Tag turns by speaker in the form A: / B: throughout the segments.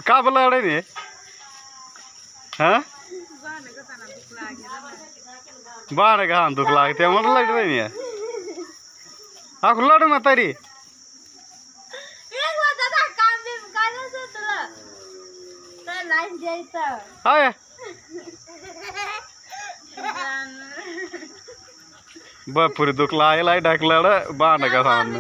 A: का बोला रे हाँ बाण का दुख लागते मन लड़ रही है हाँ लड़ मत तारी हाय बापूर दुख लागला ढकला बाण का सामने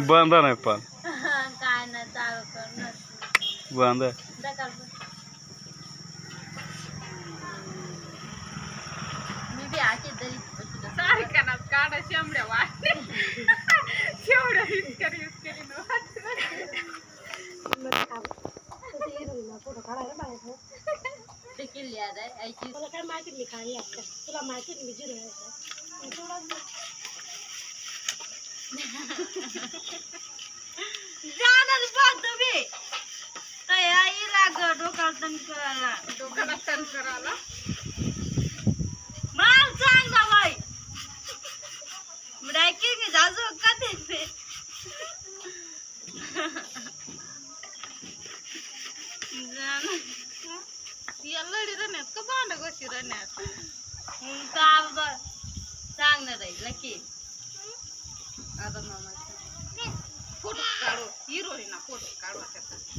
A: बंद नाही पण
B: काय नाही चालू कर
A: बंद
B: मी बी आके तरी
C: सारखा ना काढा शेंबड्या वाटते शेवड्या करी
B: ते किल्ली आहे ऐकी
C: मला काय माहिती मी खाली आहे तुला माहिती मी जिरो
B: जाणार बा तुम्ही काय आईला ग डोकातन करायला
C: डोक्याला तण करायला
B: माल सांग ना बाई ब्रेकिंग की जाजो कधी पे
C: लढी रण्यात का भांड कशी रण्यात
B: का सांगणार आहे लकी
C: आता मामा फोटो काढू हिरो ना फोटो काढू त्याचा